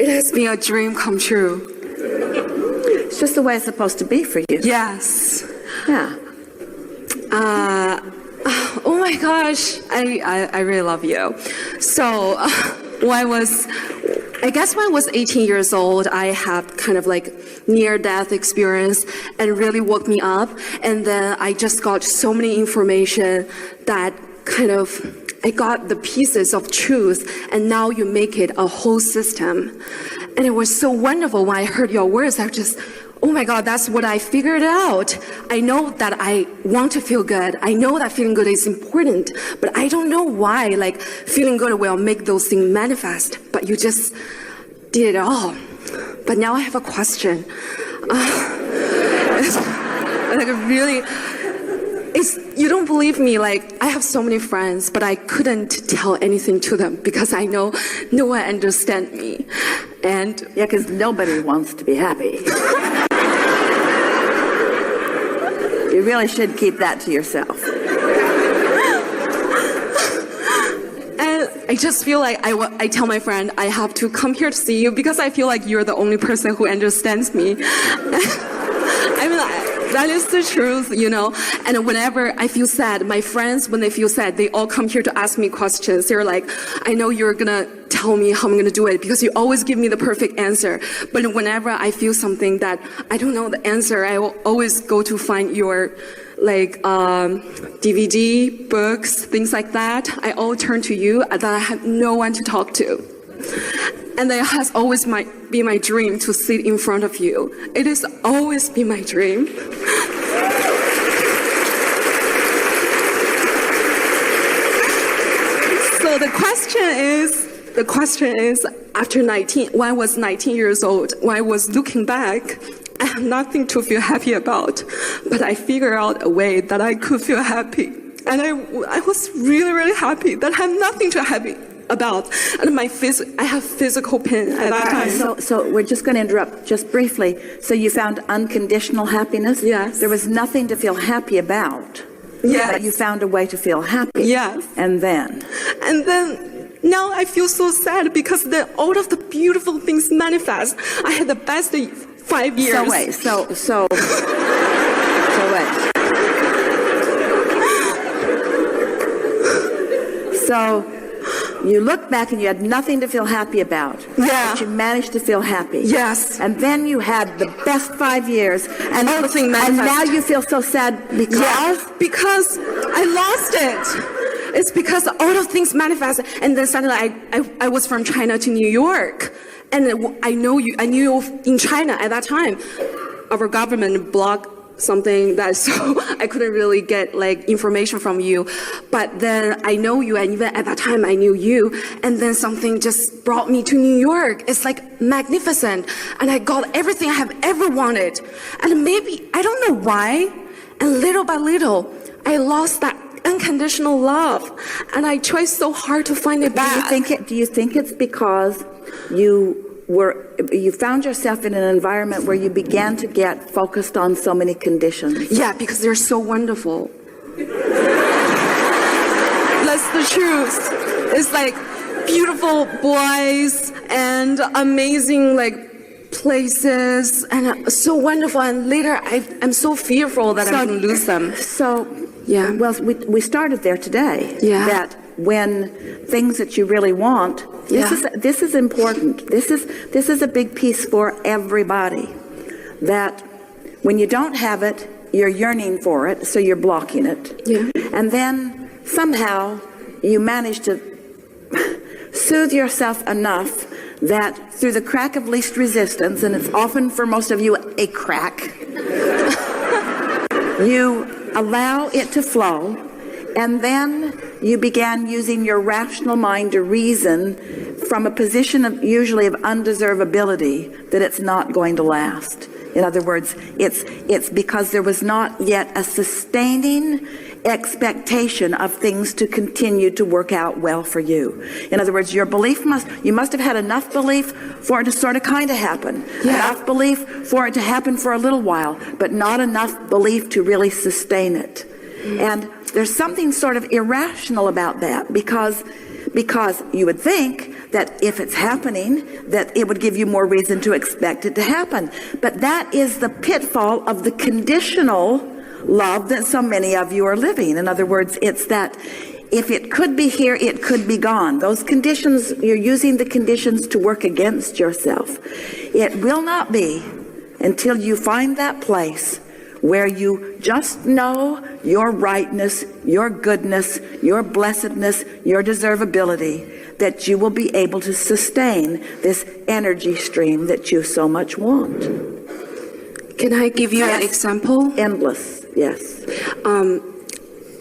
It has been a dream come true. It's just the way it's supposed to be for you. Yes. Yeah. Oh my gosh, I really love you. So when I was 18 years old, I had kind of like near-death experience and really woke me up. And then I just got so many information that kind of, I got the pieces of truth, and now you make it a whole system. And it was so wonderful when I heard your words. I just, oh my God, that's what I figured out. I know that I want to feel good. I know that feeling good is important, but I don't know why, like, feeling good will make those things manifest. But you just did it all. But now I have a question. You don't believe me, like, I have so many friends, but I couldn't tell anything to them because I know no one understands me. And yeah, because nobody wants to be happy. You really should keep that to yourself. And I just feel like I tell my friend, I have to come here to see you because I feel like you're the only person who understands me. I mean, that is the truth, you know. And whenever I feel sad, my friends, when they feel sad, they all come here to ask me questions. They're like, I know you're gonna tell me how I'm gonna do it because you always give me the perfect answer. But whenever I feel something that I don't know the answer, I will always go to find your DVD, books, things like that. I all turn to you, that I have no one to talk to. And that has always be my dream to sit in front of you. It has always been my dream. So the question is, after 19, when I was 19 years old, when I was looking back, I have nothing to feel happy about, but I figured out a way that I could feel happy. And I was really, really happy that I have nothing to happy about. And I have physical pain at that time. So we're just going to interrupt just briefly. So you found unconditional happiness? Yes. There was nothing to feel happy about. Yes. But you found a way to feel happy. Yes. And then now I feel so sad because all of the beautiful things manifest. I had the best 5 years. So wait. So you look back and you had nothing to feel happy about. Yeah. But you managed to feel happy. Yes. And then you had the best 5 years. And now you feel so sad because? Yeah, because I lost it. It's because all of things manifest. And then suddenly I was from China to New York. And I knew you in China at that time. Our government blocked something that, so I couldn't really get like information from you. But then I know you, and even at that time I knew you, and then something just brought me to New York. It's like magnificent, and I got everything I have ever wanted. And maybe, I don't know why, and little by little, I lost that unconditional love, and I tried so hard to find it back. Do you think it's because you found yourself in an environment where you began to get focused on so many conditions? Yeah, because they're so wonderful. That's the truth. It's like beautiful boys and amazing like places and so wonderful. And later I'm so fearful that I'm going to lose them. So, yeah. Well, we started there today. Yeah. That when things that you really want, this is important. This is a big piece for everybody. That when you don't have it, you're yearning for it, so you're blocking it. Yeah. And then somehow you manage to soothe yourself enough that through the crack of least resistance, and it's often for most of you a crack, you allow it to flow, and then you began using your rational mind to reason from a position of usually of undeservability that it's not going to last. In other words, it's because there was not yet a sustaining expectation of things to continue to work out well for you. In other words, your belief you must have had enough belief for it to sort of kind of happen. Yeah. Enough belief for it to happen for a little while, but not enough belief to really sustain it. And there's something sort of irrational about that because you would think that if it's happening, that it would give you more reason to expect it to happen. But that is the pitfall of the conditional love that so many of you are living. In other words, it's that if it could be here, it could be gone. Those conditions, you're using the conditions to work against yourself. It will not be until you find that place where you just know your rightness, your goodness, your blessedness, your deservability, that you will be able to sustain this energy stream that you so much want. Can I give you an example? Endless, yes.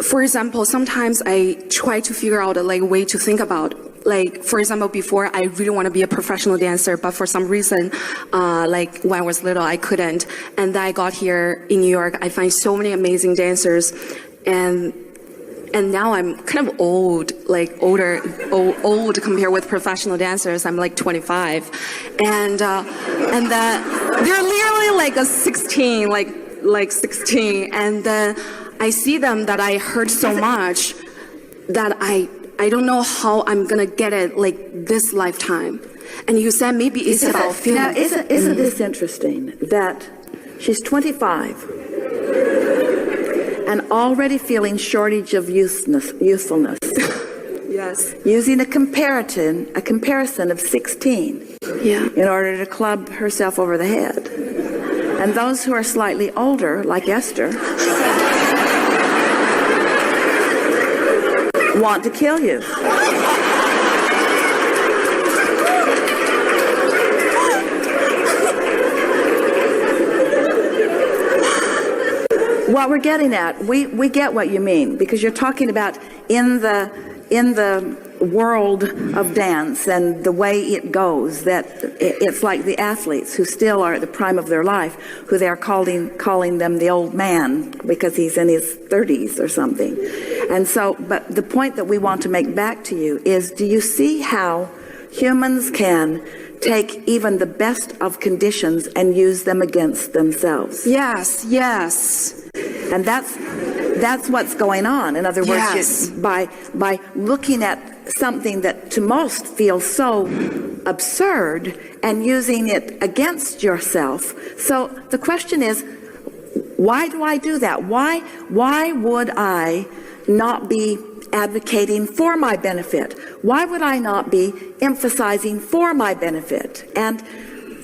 For example, sometimes I try to figure out a way to think about. Like, for example, before I really want to be a professional dancer, but for some reason, when I was little, I couldn't. And then I got here in New York. I find so many amazing dancers, and now I'm kind of old compared with professional dancers. I'm like 25, and then they're literally like a 16, like 16, and then I see them that I heard so much that I don't know how I'm gonna get it this lifetime. And you said maybe it's about feeling. Now, isn't this interesting that she's 25 and already feeling shortage of youthfulness? Yes. Using a comparison of 16 in order to club herself over the head. And those who are slightly older, like Esther, want to kill you. What we're getting at, we get what you mean, because you're talking about in the world of dance and the way it goes, that it's like the athletes who still are at the prime of their life, who they're calling them the old man because he's in his 30s or something. And so, but the point that we want to make back to you is, do you see how humans can take even the best of conditions and use them against themselves? Yes, yes. And that's what's going on. In other words, yes. by looking at something that to most feels so absurd and using it against yourself. So the question is, why do I do that? Why would I not be advocating for my benefit? Why would I not be emphasizing for my benefit? And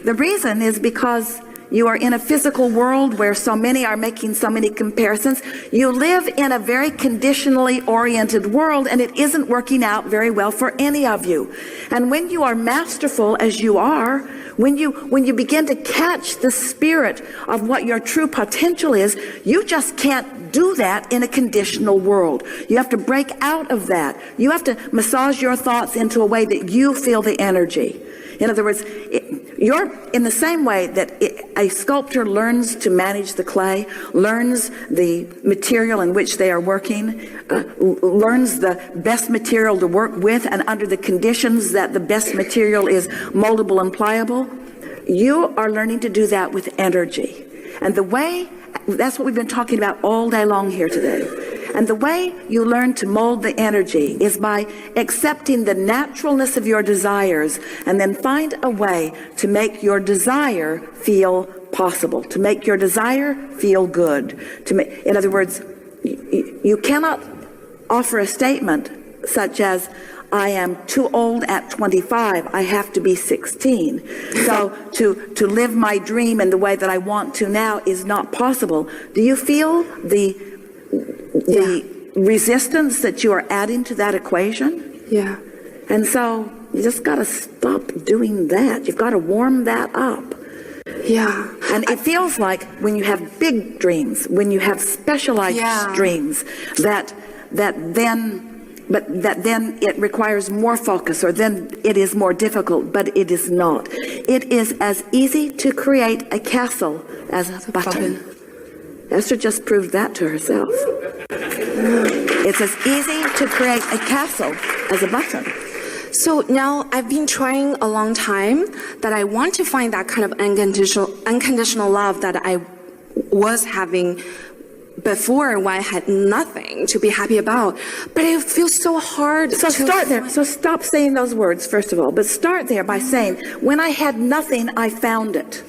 the reason is because you are in a physical world where so many are making so many comparisons. You live in a very conditionally oriented world, and it isn't working out very well for any of you. And when you are masterful as you are, when you begin to catch the spirit of what your true potential is, you just can't do that in a conditional world. You have to break out of that. You have to massage your thoughts into a way that you feel the energy. In other words, you're in the same way that a sculptor learns to manage the clay, learns the material in which they are working, learns the best material to work with and under the conditions that the best material is moldable and pliable. You are learning to do that with energy. And that's what we've been talking about all day long here today. And the way you learn to mold the energy is by accepting the naturalness of your desires, and then find a way to make your desire feel possible, to make your desire feel good. In other words, you cannot offer a statement such as, I am too old at 25, I have to be 16. So to live my dream in the way that I want to now is not possible. Do you feel the resistance that you are adding to that equation? Yeah. And so you just got to stop doing that. You've got to warm that up. Yeah. And it feels like when you have big dreams, when you have specialized dreams, that then it requires more focus, or then it is more difficult, but it is not. It is as easy to create a castle as a button. Esther just proved that to herself. It's as easy to create a castle as a button. So now I've been trying a long time that I want to find that kind of unconditional love that I was having before when I had nothing to be happy about. But it feels so hard. So start there. So stop saying those words, first of all. But start there by saying, when I had nothing, I found it.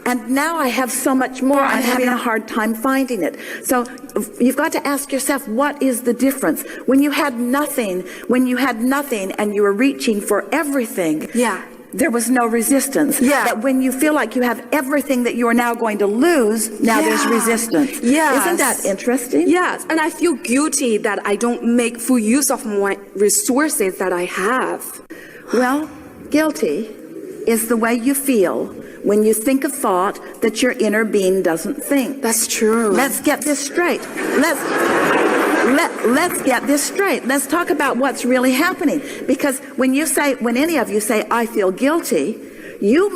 And now I have so much more, I'm having a hard time finding it. So you've got to ask yourself, what is the difference? When you had nothing and you were reaching for everything, there was no resistance. But when you feel like you have everything that you are now going to lose, now there's resistance. Isn't that interesting? Yes, and I feel guilty that I don't make full use of my resources that I have. Well, guilty is the way you feel when you think a thought that your inner being doesn't think. That's true. Let's get this straight. Let's get this straight. Let's talk about what's really happening. Because when any of you say, I feel guilty, you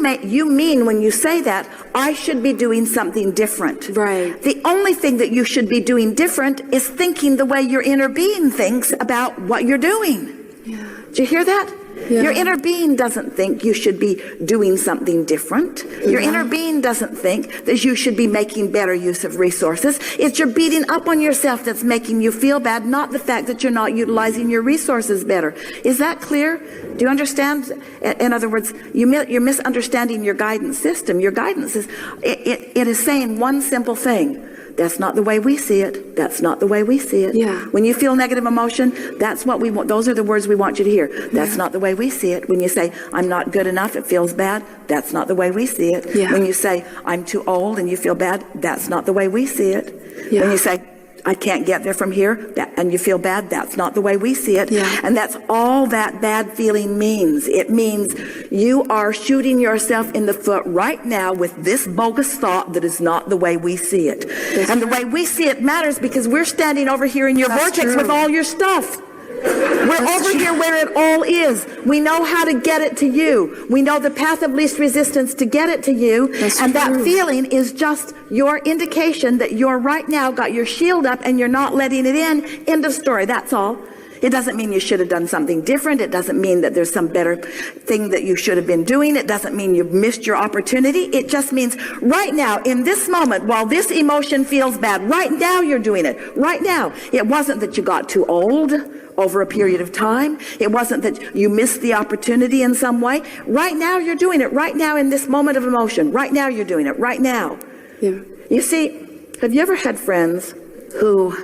mean when you say that, I should be doing something different. Right. The only thing that you should be doing different is thinking the way your inner being thinks about what you're doing. Yeah. Did you hear that? Yeah. Your inner being doesn't think you should be doing something different. Your inner being doesn't think that you should be making better use of resources. It's your beating up on yourself that's making you feel bad, not the fact that you're not utilizing your resources better. Is that clear? Do you understand? In other words, you're misunderstanding your guidance system. Your guidance is, it is saying one simple thing. That's not the way we see it. That's not the way we see it. Yeah. When you feel negative emotion, that's what we want. Those are the words we want you to hear. That's not the way we see it. When you say, I'm not good enough, it feels bad. That's not the way we see it. Yeah. When you say, I'm too old and you feel bad, that's not the way we see it. Yeah. When you say, I can't get there from here, and you feel bad, that's not the way we see it. Yeah. And that's all that bad feeling means. It means you are shooting yourself in the foot right now with this bogus thought that is not the way we see it. The way we see it matters because we're standing over here in your vortex with all your stuff. We're over here where it all is. We know how to get it to you. We know the path of least resistance to get it to you. That feeling is just your indication that you're right now got your shield up and you're not letting it in. End of story. That's all. It doesn't mean you should have done something different. It doesn't mean that there's some better thing that you should have been doing. It doesn't mean you've missed your opportunity. It just means right now, in this moment, while this emotion feels bad, right now you're doing it. Right now. It wasn't that you got too old over a period of time. It wasn't that you missed the opportunity in some way. Right now you're doing it. Right now in this moment of emotion. Right now you're doing it. Right now. Yeah. You see, have you ever had friends who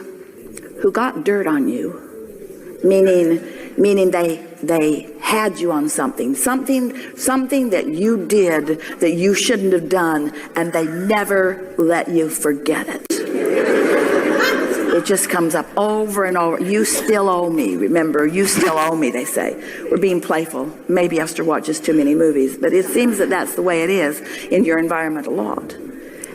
got dirt on you? Meaning they had you on something that you did that you shouldn't have done, and they never let you forget it. It just comes up over and over. You still owe me. Remember, you still owe me, they say. We're being playful. Maybe Esther watches too many movies, but it seems that that's the way it is in your environment a lot.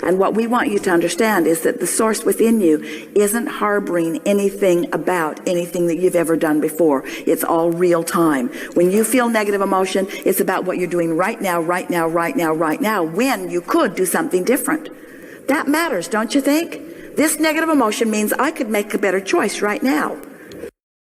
And what we want you to understand is that the source within you isn't harboring anything about anything that you've ever done before. It's all real time. When you feel negative emotion, it's about what you're doing right now, when you could do something different. That matters, don't you think? This negative emotion means I could make a better choice right now.